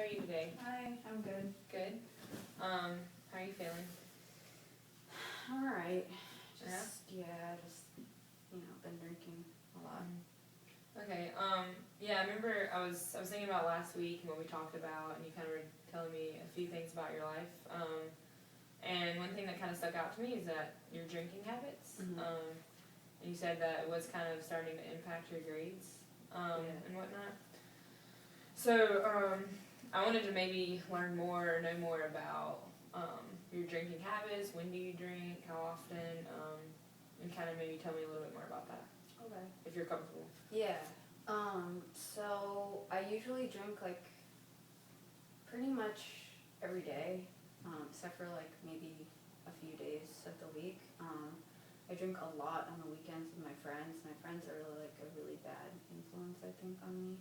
are you today? Hi, I'm good. Good. How are you feeling? Alright. Yeah? Just, been drinking a lot. Okay. Yeah, I remember I was thinking about last week and what we talked about, and you kind of were telling me a few things about your life. And one thing that kind of stuck out to me is that your drinking habits. And you said that it was kind of starting to impact your grades, and whatnot. So, I wanted to maybe learn more or know more about your drinking habits. When do you drink? How often? And kind of maybe tell me a little bit more about that, Okay. if you're comfortable. Yeah. So I usually drink pretty much every day, except for maybe a few days of the week. I drink a lot on the weekends with my friends. My friends are a really bad influence, I think, on me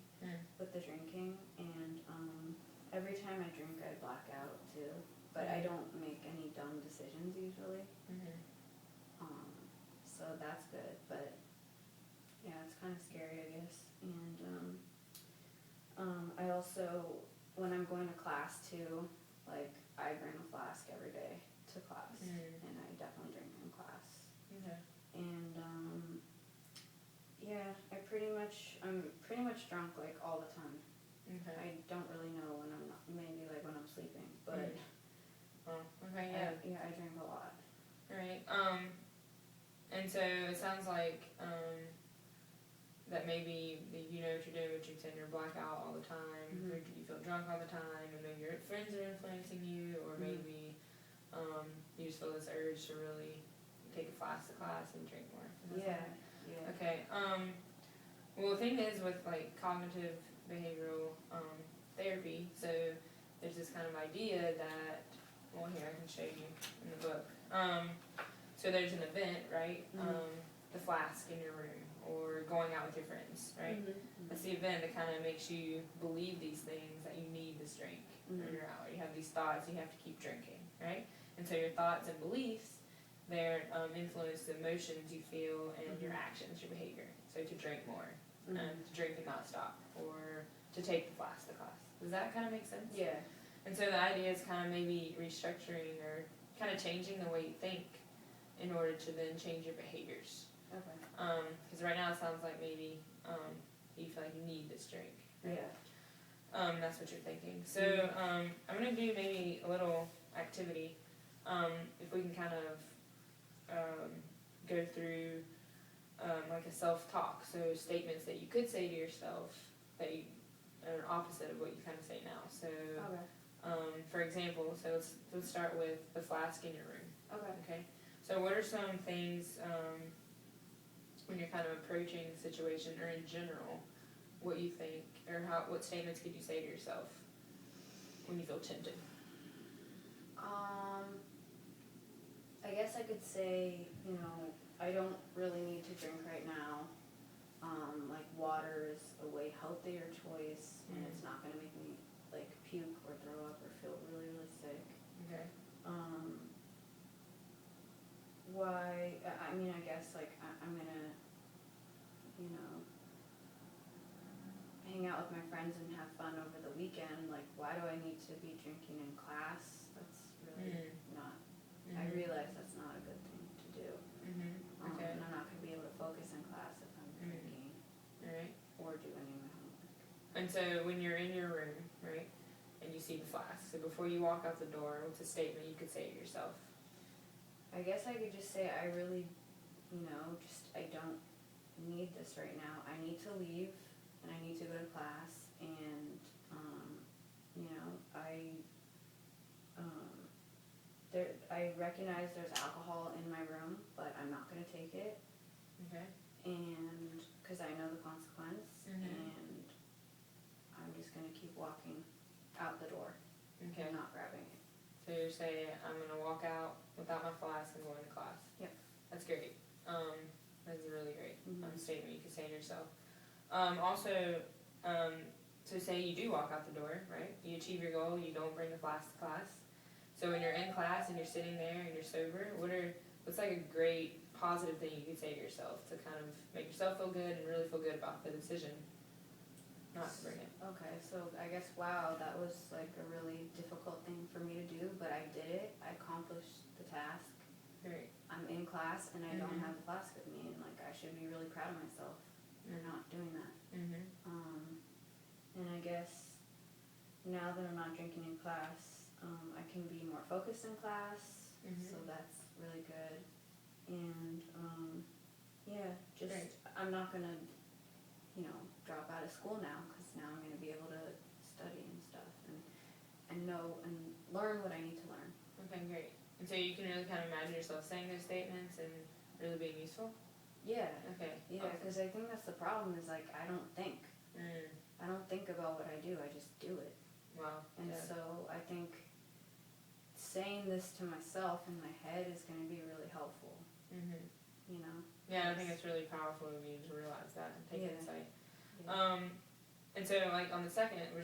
with the drinking. And every time I drink, I black out too. But I don't make any dumb decisions usually. So that's good. But yeah, it's kind of scary, I guess. And I also, when I'm going to class too, I bring a flask every day to class, and I definitely drink in class. Okay. And yeah, I'm pretty much drunk all the time. Okay. I don't really know when I'm not, maybe when I'm sleeping, but Oh, okay, yeah. I drink a lot. Alright, and so it sounds like, that maybe you know what you're doing, but you're saying you're blackout all the time, or do you feel drunk all the time, and maybe your friends are influencing you, or maybe, you just feel this urge to really take a flask to class and drink more. Yeah. Okay, well, the thing is with cognitive behavioral, therapy, so there's this kind of idea that, well, here, I can show you in the book. So there's an event, right? The flask in your room, or going out with your friends, right? That's the event that kind of makes you believe these things, that you need this drink when you're out. You have these thoughts, you have to keep drinking, right? And so your thoughts and beliefs, they're influence the emotions you feel and your actions, your behavior. So to drink more, to drink and not stop, or to take the flask to class. Does that kind of make sense? Yeah. And so the idea is kind of maybe restructuring or kind of changing the way you think in order to then change your behaviors. Okay. Because right now it sounds like maybe you feel like you need this drink. Right? Yeah. That's what you're thinking. So I'm going to do maybe a little activity. If we can kind of go through a self-talk. So statements that you could say to yourself that you are opposite of what you kind of say now. So, for example, so let's start with the flask in your room. Okay. So what are some things when you're kind of approaching the situation, or in general, what you think, or what statements could you say to yourself when you feel tempted? I guess I could say, I don't really need to drink right now. Water is a way healthier choice, and it's not going to make me puke or throw up or feel really, really sick. Okay. I guess I'm gonna, hang out with my friends and have fun over the weekend. Why do I need to be drinking in class? That's really not, I realize that's not a good thing to do. Okay. And I'm not gonna be able to focus in class if I'm drinking. Alright. Or do any of my homework. And so when you're in your room, right, and you see the flask, so before you walk out the door, what's a statement you could say to yourself? I guess I could just say I really, I don't need this right now. I need to leave, and I need to go to class, and, I recognize there's alcohol in my room, but I'm not gonna take it. Okay. And, cause I know the consequence, and I'm just gonna keep walking out the door. Okay. And not grabbing it. So you're saying, I'm gonna walk out without my flask and going to class. Yep. That's great. That's a really great statement you could say to yourself. Also, so say you do walk out the door, right? You achieve your goal, you don't bring the flask to class. So when you're in class and you're sitting there and you're sober, what's a great positive thing you could say to yourself to kind of make yourself feel good and really feel good about the decision? not to bring it. Okay, so I guess, wow, that was like a really difficult thing for me to do, but I did it. I accomplished the task. Great. I'm in class and I don't Mhm. have the flask with me, and like I should be really proud of myself for not doing that. Mhm. And I guess now that I'm not drinking in class, I can be more focused in class, so Mhm. that's really good. And yeah, just Great. I'm not gonna, drop out of school now, because now I'm gonna be able to study and stuff, and know and learn what I need to learn. Okay, great. And so you can really kind of imagine yourself saying those statements and really being useful? Yeah, Okay. yeah, Awesome. because I think that's the problem, is like I don't think. Mm. I don't think about what I do, I just do it. Wow. And Yeah. so I think saying this to myself in my head is going to be really helpful, Mhm. you know? Yeah, I think it's really powerful of you to realize that and take Yeah. insight. Yeah. And so like on the second,